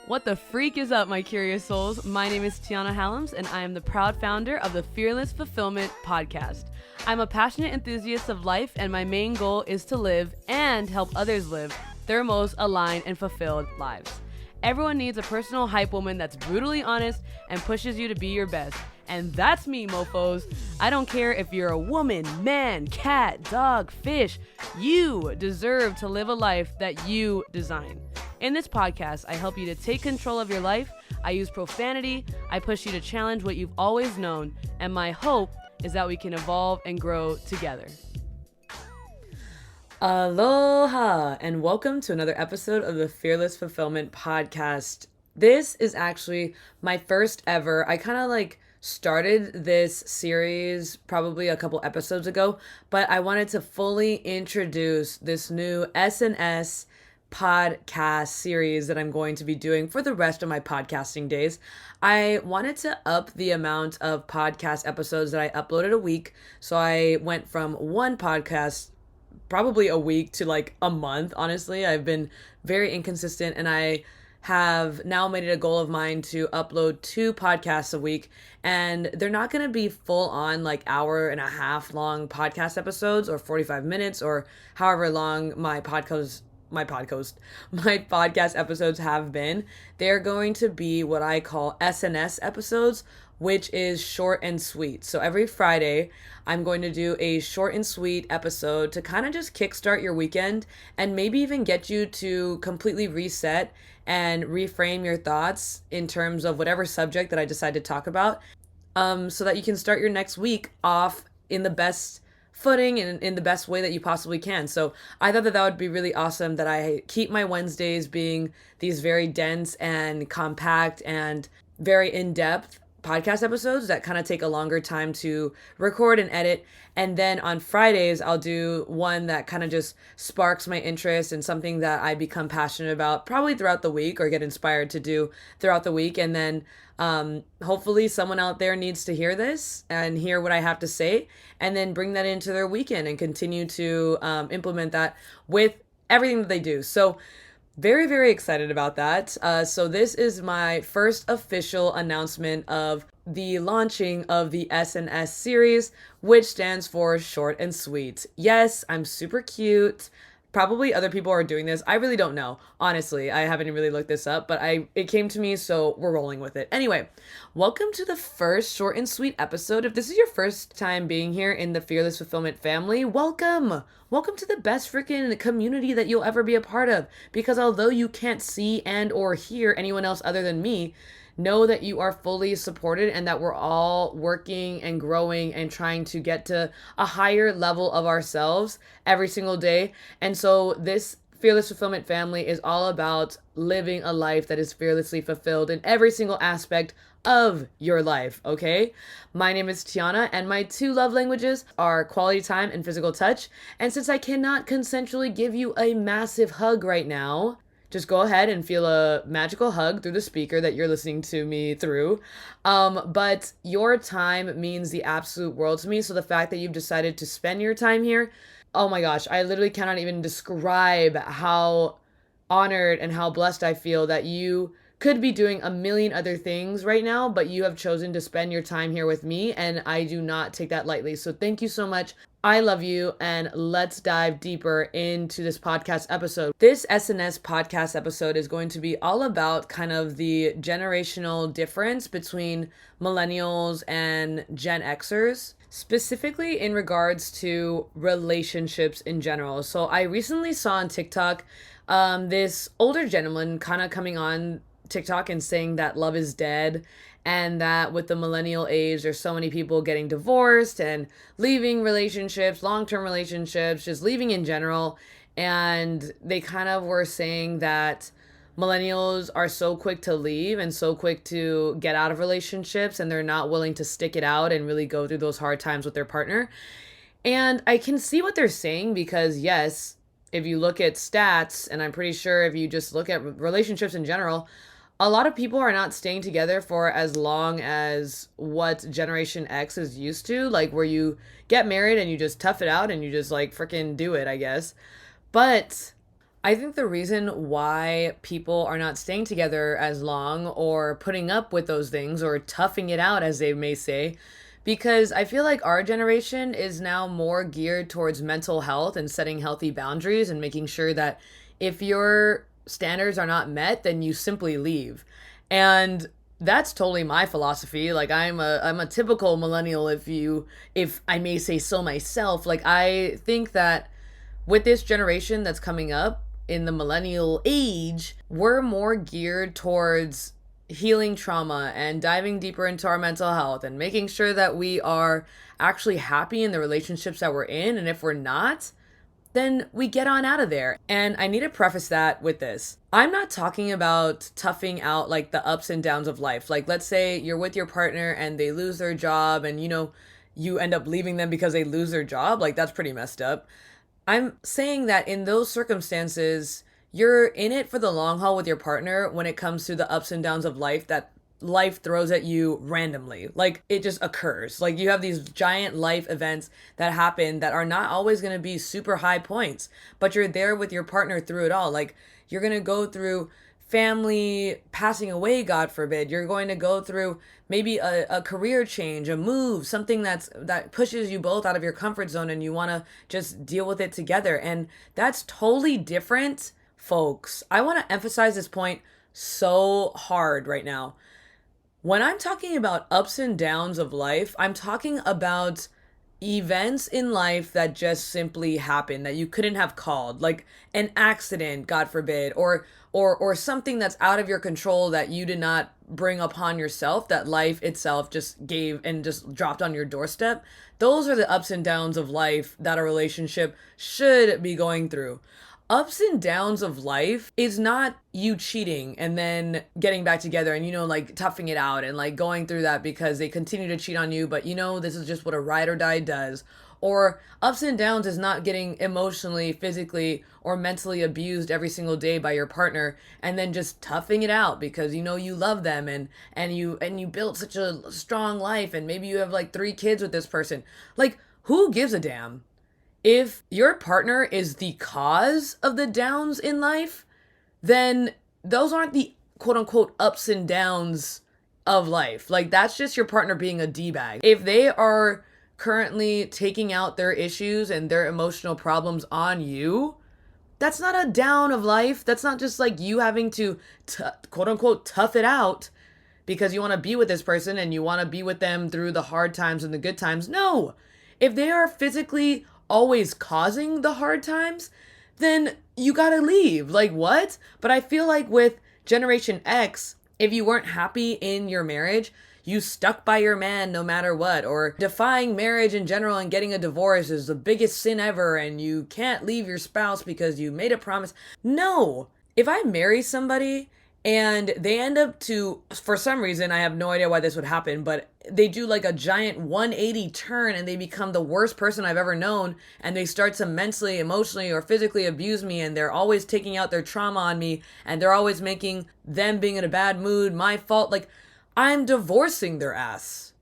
What the freak is up, my curious souls? My name is Tiana Hallams, and I am the proud founder of the Fearless Fulfillment Podcast. I'm a passionate enthusiast of life, and my main goal is to live and help others live their most aligned and fulfilled lives. Everyone needs a personal hype woman that's brutally honest and pushes you to be your best. And that's me, mofos. I don't care if you're a woman, man, cat, dog, fish. You deserve to live a life that you design. In this podcast, I help you to take control of your life. I use profanity. I push you to challenge what you've always known. And my hope is that we can evolve and grow together. Aloha, and welcome to another episode of the Fearless Fulfillment Podcast. This is actually my first ever. I kind of started this series probably a couple episodes ago, but I wanted to fully introduce this new S&S podcast series that I'm going to be doing for the rest of my podcasting days. I wanted to up the amount of podcast episodes that I uploaded a week. So I went from one podcast probably a week to a month. Honestly, I've been very inconsistent, and I have now made it a goal of mine to upload 2 podcasts a week, and they're not going to be full on hour and a half long podcast episodes or 45 minutes or however long my podcast episodes have been. They're going to be what I call S&S episodes, which is short and sweet. So every Friday, I'm going to do a short and sweet episode to kind of just kickstart your weekend and maybe even get you to completely reset and reframe your thoughts in terms of whatever subject that I decide to talk about, so that you can start your next week off in the best footing and in the best way that you possibly can. So I thought that would be really awesome, that I keep my Wednesdays being these very dense and compact and very in-depth podcast episodes that kind of take a longer time to record and edit. And then on Fridays, I'll do one that kind of just sparks my interest and something that I become passionate about probably throughout the week or get inspired to do throughout the week. And then hopefully someone out there needs to hear this and hear what I have to say, and then bring that into their weekend and continue to implement that with everything that they do. So very, very excited about that. So this is my first official announcement of the launching of the S&S series, which stands for short and sweet. Yes, I'm super cute. Probably other people are doing this. I really don't know. Honestly, I haven't really looked this up, but it came to me, so we're rolling with it. Anyway, welcome to the first short and sweet episode. If this is your first time being here in the Fearless Fulfillment family, welcome. Welcome to the best freaking community that you'll ever be a part of. Because although you can't see and or hear anyone else other than me, know that you are fully supported and that we're all working and growing and trying to get to a higher level of ourselves every single day. And so this Fearless Fulfillment family is all about living a life that is fearlessly fulfilled in every single aspect of your life, okay? My name is Tiana, and my 2 love languages are quality time and physical touch. And since I cannot consensually give you a massive hug right now, just go ahead and feel a magical hug through the speaker that you're listening to me through. But your time means the absolute world to me. So the fact that you've decided to spend your time here, oh my gosh, I literally cannot even describe how honored and how blessed I feel that you could be doing a million other things right now, but you have chosen to spend your time here with me, and I do not take that lightly. So thank you so much. I love you, and let's dive deeper into this podcast episode. This S&S podcast episode is going to be all about kind of the generational difference between Millennials and Gen Xers, specifically in regards to relationships in general. So I recently saw on TikTok this older gentleman kind of coming on TikTok and saying that love is dead, and that with the millennial age, there's so many people getting divorced and leaving relationships, long-term relationships, just leaving in general. And they kind of were saying that millennials are so quick to leave and so quick to get out of relationships, and they're not willing to stick it out and really go through those hard times with their partner. And I can see what they're saying, because yes, if you look at stats, and I'm pretty sure if you just look at relationships in general, a lot of people are not staying together for as long as what Generation X is used to, where you get married and you just tough it out and you just freaking do it, I guess. But I think the reason why people are not staying together as long or putting up with those things or toughing it out, as they may say, because I feel like our generation is now more geared towards mental health and setting healthy boundaries and making sure that if your standards are not met, then you simply leave. And that's totally my philosophy. Like I'm a typical millennial, if I may say so myself. Like I think that with this generation that's coming up in the millennial age, we're more geared towards healing trauma and diving deeper into our mental health and making sure that we are actually happy in the relationships that we're in. And if we're not, then we get on out of there. And I need to preface that with this. I'm not talking about toughing out like the ups and downs of life. Like, let's say you're with your partner and they lose their job and you end up leaving them because they lose their job. Like, that's pretty messed up. I'm saying that in those circumstances, you're in it for the long haul with your partner when it comes to the ups and downs of life that life throws at you randomly. Like it just occurs. Like you have these giant life events that happen that are not always going to be super high points, but you're there with your partner through it all. Like you're going to go through family passing away, God forbid. You're going to go through maybe a career change, a move, something that pushes you both out of your comfort zone and you want to just deal with it together. And that's totally different, folks. I want to emphasize this point so hard right now. When I'm talking about ups and downs of life, I'm talking about events in life that just simply happen that you couldn't have called, like an accident, God forbid, or something that's out of your control that you did not bring upon yourself, that life itself just gave and just dropped on your doorstep. Those are the ups and downs of life that a relationship should be going through. Ups and downs of life is not you cheating and then getting back together and like toughing it out and like going through that because they continue to cheat on you, but this is just what a ride or die does. Or ups and downs is not getting emotionally, physically, or mentally abused every single day by your partner and then just toughing it out because you love them and you built such a strong life and maybe you have like 3 kids with this person. Like who gives a damn? If your partner is the cause of the downs in life, then those aren't the quote unquote ups and downs of life. Like that's just your partner being a D-bag. If they are currently taking out their issues and their emotional problems on you, that's not a down of life. That's not just like you having to quote unquote tough it out because you want to be with this person and you want to be with them through the hard times and the good times. No. If they are physically always causing the hard times, then you gotta leave. Like, what? But I feel like with Generation X, if you weren't happy in your marriage, you stuck by your man no matter what, or defying marriage in general and getting a divorce is the biggest sin ever, and you can't leave your spouse because you made a promise. No. If I marry somebody and they end up for some reason, I have no idea why this would happen, but they do like a giant 180 turn and they become the worst person I've ever known. And they start to mentally, emotionally, or physically abuse me. And they're always taking out their trauma on me. And they're always making them being in a bad mood my fault. Like I'm divorcing their ass.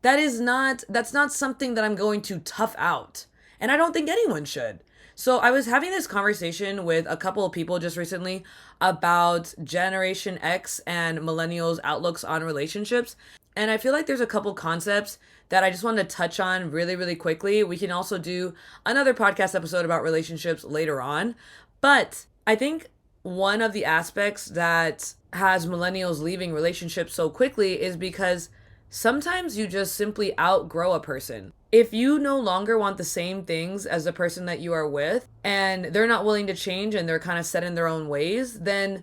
That's not something that I'm going to tough out. And I don't think anyone should. So I was having this conversation with a couple of people just recently about Generation X and Millennials' outlooks on relationships. And I feel like there's a couple concepts that I just wanted to touch on really, really quickly. We can also do another podcast episode about relationships later on. But I think one of the aspects that has millennials leaving relationships so quickly is because sometimes you just simply outgrow a person. If you no longer want the same things as the person that you are with and they're not willing to change and they're kind of set in their own ways, then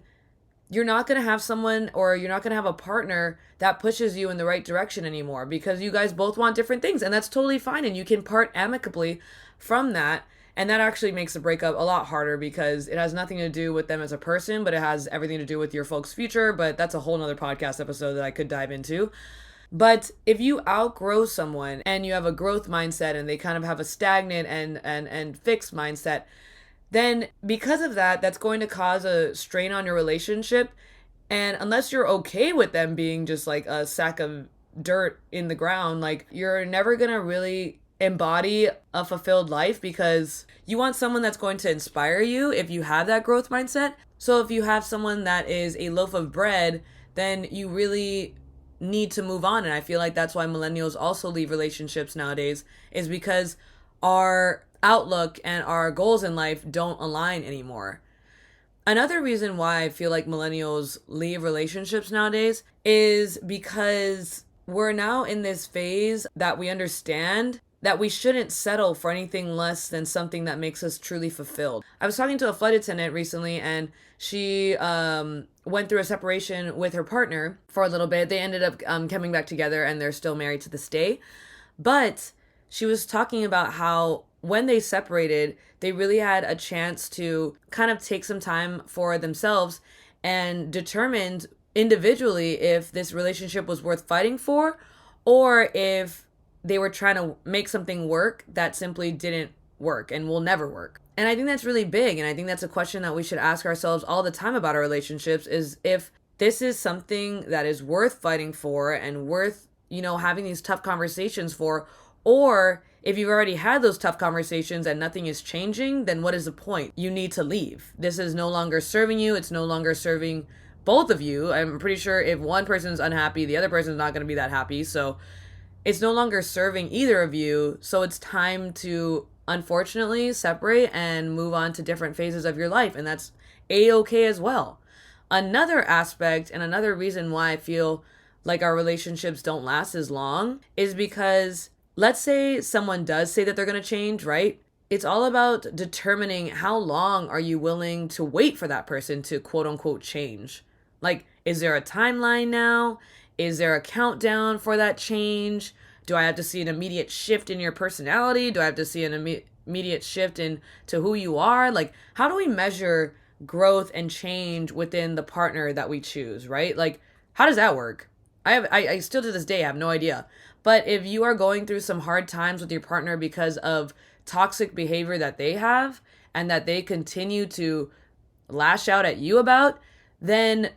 you're not going to have someone or you're not going to have a partner that pushes you in the right direction anymore because you guys both want different things, and that's totally fine and you can part amicably from that. And that actually makes the breakup a lot harder because it has nothing to do with them as a person, but it has everything to do with your folks' future. But that's a whole nother podcast episode that I could dive into. But if you outgrow someone and you have a growth mindset and they kind of have a stagnant and fixed mindset, then because of that, that's going to cause a strain on your relationship. And unless you're okay with them being just like a sack of dirt in the ground, like you're never going to really embody a fulfilled life, because you want someone that's going to inspire you if you have that growth mindset. So if you have someone that is a loaf of bread, then you really need to move on. And I feel like that's why millennials also leave relationships nowadays, is because our outlook and our goals in life don't align anymore. Another reason why I feel like millennials leave relationships nowadays is because we're now in this phase that we understand that we shouldn't settle for anything less than something that makes us truly fulfilled. I was talking to a flight attendant recently, and she went through a separation with her partner for a little bit. They ended up coming back together, and they're still married to this day. But she was talking about how when they separated, they really had a chance to kind of take some time for themselves and determined individually if this relationship was worth fighting for, or if they were trying to make something work that simply didn't work and will never work. And I think that's really big. And I think that's a question that we should ask ourselves all the time about our relationships, is if this is something that is worth fighting for and worth, having these tough conversations for, or if you've already had those tough conversations and nothing is changing, then what is the point? You need to leave. This is no longer serving you. It's no longer serving both of you. I'm pretty sure if one person is unhappy, the other person is not going to be that happy. So it's no longer serving either of you. So it's time to, unfortunately, separate and move on to different phases of your life. And that's A-okay as well. Another aspect and another reason why I feel like our relationships don't last as long is because, let's say someone does say that they're going to change, right? It's all about determining how long are you willing to wait for that person to quote unquote change. Like, is there a timeline now? Is there a countdown for that change? Do I have to see an immediate shift in your personality? Do I have to see an immediate shift into who you are? Like, how do we measure growth and change within the partner that we choose, right? Like, how does that work? I still to this day have no idea. But if you are going through some hard times with your partner because of toxic behavior that they have and that they continue to lash out at you about, then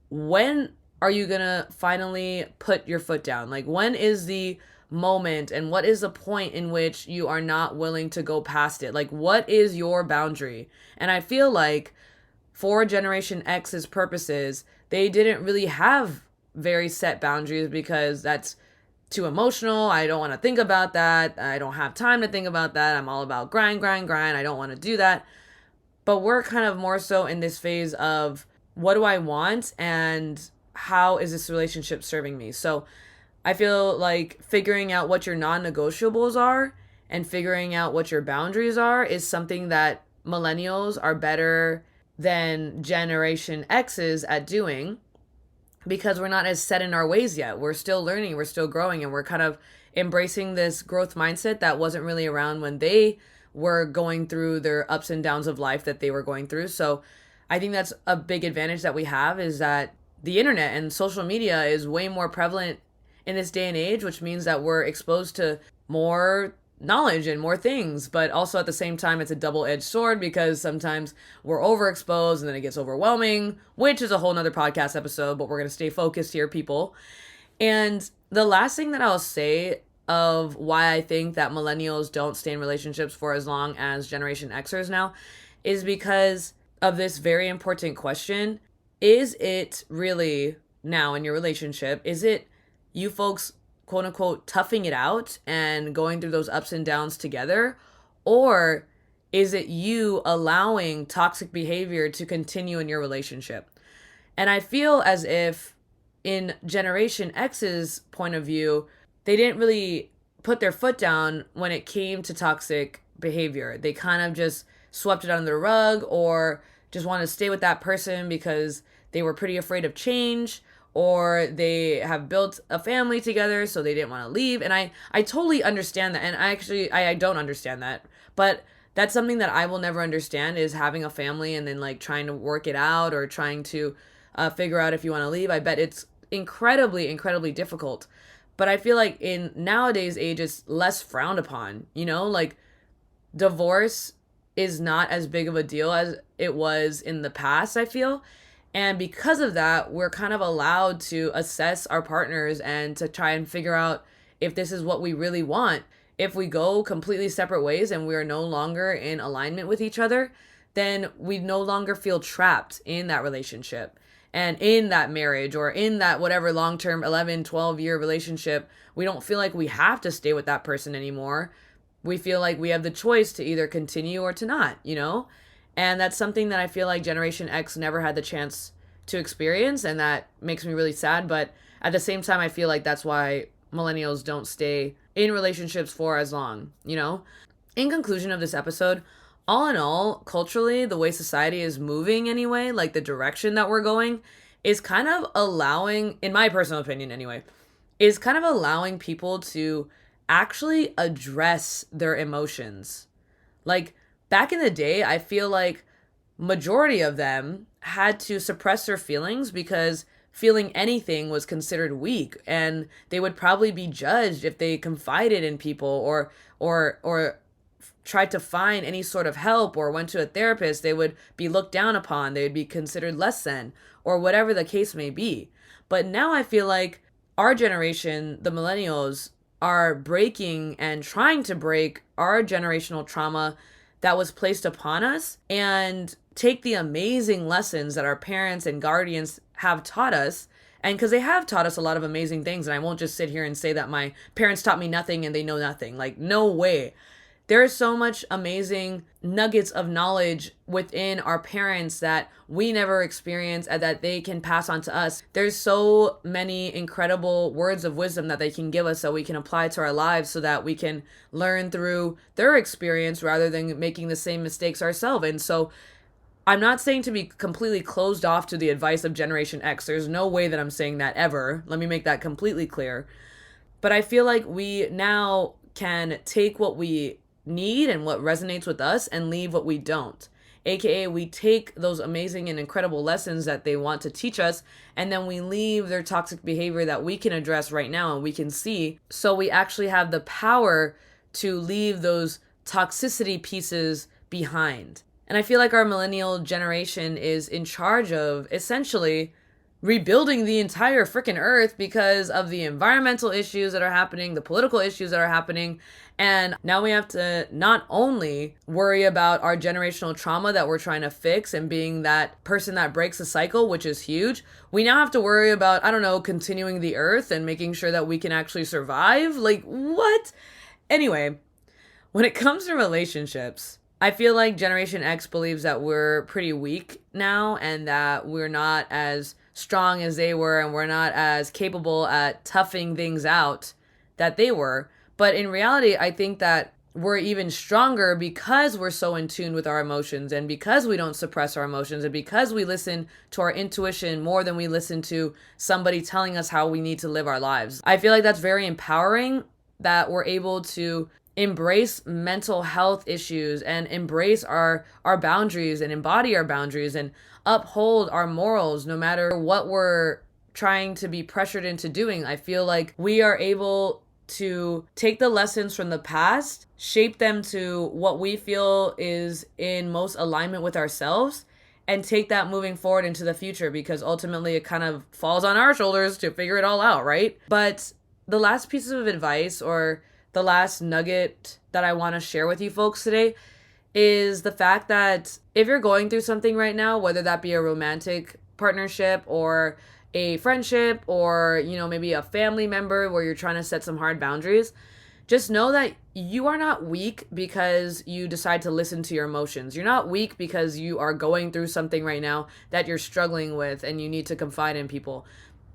when are you going to finally put your foot down? Like, when is the moment and what is the point in which you are not willing to go past it? Like, what is your boundary? And I feel like for Generation X's purposes, they didn't really have very set boundaries because that's too emotional. I don't want to think about that. I don't have time to think about that. I'm all about grind, grind, grind. I don't want to do that. But we're kind of more so in this phase of, what do I want and how is this relationship serving me? So I feel like figuring out what your non-negotiables are and figuring out what your boundaries are is something that millennials are better than Generation X's at doing, because we're not as set in our ways yet. We're still learning, we're still growing, and we're kind of embracing this growth mindset that wasn't really around when they were going through their ups and downs of life that they were going through. So I think that's a big advantage that we have, is that the internet and social media is way more prevalent in this day and age, which means that we're exposed to more knowledge and more things. But also at the same time, it's a double-edged sword, because sometimes we're overexposed and then it gets overwhelming, which is a whole nother podcast episode, but we're going to stay focused here, people. And the last thing that I'll say of why I think that millennials don't stay in relationships for as long as Generation Xers now is because of this very important question. Is it really, now in your relationship, is it you folks quote unquote toughing it out and going through those ups and downs together? Or is it you allowing toxic behavior to continue in your relationship? And I feel as if in Generation X's point of view, they didn't really put their foot down when it came to toxic behavior. They kind of just swept it under the rug, or just wanted to stay with that person because they were pretty afraid of change, or they have built a family together so they didn't want to leave. And I totally understand that. And I don't understand that. But that's something that I will never understand, is having a family and then like trying to work it out, or trying to figure out if you want to leave. I bet it's incredibly, incredibly difficult. But I feel like in nowadays age, it's less frowned upon, like divorce is not as big of a deal as it was in the past, I feel. And because of that, we're kind of allowed to assess our partners and to try and figure out if this is what we really want. if we go completely separate ways and we're no longer in alignment with each other, then we no longer feel trapped in that relationship and in that marriage or in that whatever long-term 11, 12-year relationship. We don't feel like we have to stay with that person anymore. We feel like we have the choice to either continue or to not, you know? And that's something that I feel like Generation X never had the chance to experience, and that makes me really sad. But at the same time, I feel like that's why millennials don't stay in relationships for as long, you know? In conclusion of this episode, all in all, culturally, the way society is moving anyway, like the direction that we're going, is kind of allowing, in my personal opinion anyway, is kind of allowing people to actually address their emotions. Like back in the day, I feel like majority of them had to suppress their feelings because feeling anything was considered weak, and they would probably be judged if they confided in people or tried to find any sort of help or went to a therapist. They would be looked down upon, they would be considered less than, or whatever the case may be. But now I feel like our generation, the millennials, are breaking and trying to break our generational trauma that was placed upon us and take the amazing lessons that our parents and guardians have taught us. And because they have taught us a lot of amazing things, and I won't just sit here and say that my parents taught me nothing and they know nothing. Like, no way. There is so much amazing nuggets of knowledge within our parents that we never experienced and that they can pass on to us. There's so many incredible words of wisdom that they can give us that we can apply to our lives so that we can learn through their experience rather than making the same mistakes ourselves. And so I'm not saying to be completely closed off to the advice of Generation X. There's no way that I'm saying that ever. Let me make that completely clear. But I feel like we now can take what we need and what resonates with us and leave what we don't. AKA, we take those amazing and incredible lessons that they want to teach us, and then we leave their toxic behavior that we can address right now and we can see. So we actually have the power to leave those toxicity pieces behind. And I feel like our millennial generation is in charge of essentially rebuilding the entire freaking earth because of the environmental issues that are happening, the political issues that are happening. And now we have to not only worry about our generational trauma that we're trying to fix and being that person that breaks the cycle, which is huge. We now have to worry about, I don't know, continuing the earth and making sure that we can actually survive. Like, what? Anyway, when it comes to relationships, I feel like Generation X believes that we're pretty weak now and that we're not as strong as they were and we're not as capable at toughing things out that they were. But in reality, I think that we're even stronger because we're so in tune with our emotions and because we don't suppress our emotions and because we listen to our intuition more than we listen to somebody telling us how we need to live our lives. I feel like that's very empowering that we're able to embrace mental health issues and embrace our boundaries and embody our boundaries and uphold our morals no matter what we're trying to be pressured into doing. I feel like we are able to take the lessons from the past, shape them to what we feel is in most alignment with ourselves, and take that moving forward into the future, because ultimately it kind of falls on our shoulders to figure it all out, right? But the last piece of advice, or the last nugget that I want to share with you folks today, is the fact that if you're going through something right now, whether that be a romantic partnership or a friendship or, you know, maybe a family member where you're trying to set some hard boundaries, just know that you are not weak because you decide to listen to your emotions. You're not weak because you are going through something right now that you're struggling with and you need to confide in people.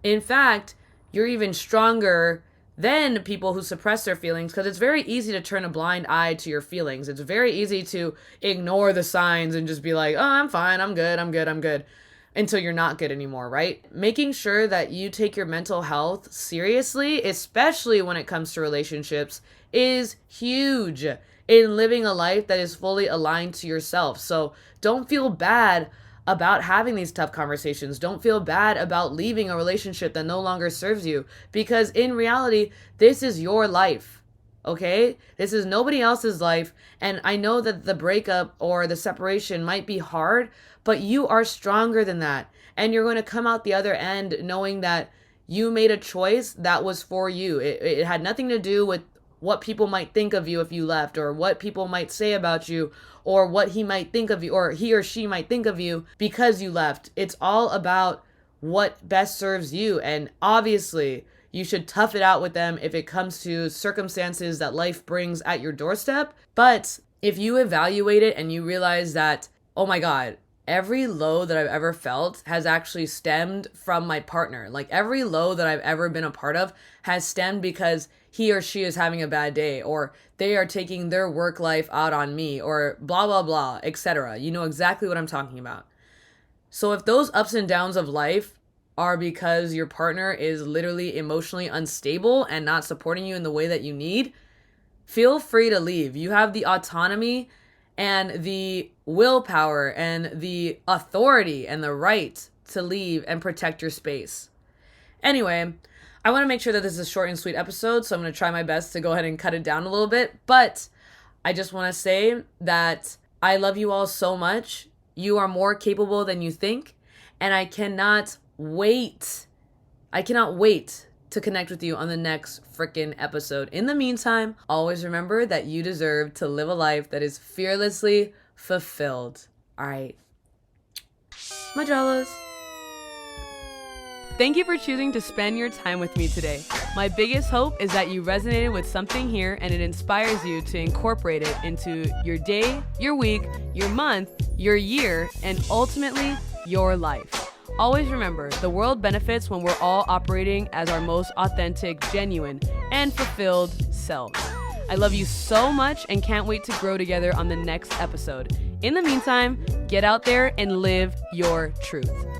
In fact, you're even stronger than people who suppress their feelings, because it's very easy to turn a blind eye to your feelings. It's very easy to ignore the signs and just be like, oh, I'm fine, I'm good, until you're not good anymore, right? Making sure that you take your mental health seriously, especially when it comes to relationships, is huge in living a life that is fully aligned to yourself. So don't feel bad about having these tough conversations. Don't feel bad about leaving a relationship that no longer serves you, because in reality, this is your life. Okay? This is nobody else's life. And I know that the breakup or the separation might be hard, but you are stronger than that. And you're going to come out the other end knowing that you made a choice that was for you. It had nothing to do with what people might think of you if you left, or what people might say about you, or what he might think of you, or he or she might think of you because you left. It's all about what best serves you. And obviously, you should tough it out with them if it comes to circumstances that life brings at your doorstep. But if you evaluate it and you realize that, oh my God, every low that I've ever felt has actually stemmed from my partner. Like every low that I've ever been a part of has stemmed because he or she is having a bad day, or they are taking their work life out on me, or blah, blah, blah, etc. You know exactly what I'm talking about. So if those ups and downs of life are because your partner is literally emotionally unstable and not supporting you in the way that you need, feel free to leave. You have the autonomy and the willpower and the authority and the right to leave and protect your space. Anyway, I want to make sure that this is a short and sweet episode, so I'm going to try my best to go ahead and cut it down a little bit. But I just want to say that I love you all so much. You are more capable than you think, and I cannot wait to connect with you on the next freaking episode. In the meantime, always remember that you deserve to live a life that is fearlessly fulfilled. All right. My Jollos. Thank you for choosing to spend your time with me today. My biggest hope is that you resonated with something here and it inspires you to incorporate it into your day, your week, your month, your year, and ultimately your life. Always remember, the world benefits when we're all operating as our most authentic, genuine, and fulfilled selves. I love you so much and can't wait to grow together on the next episode. In the meantime, get out there and live your truth.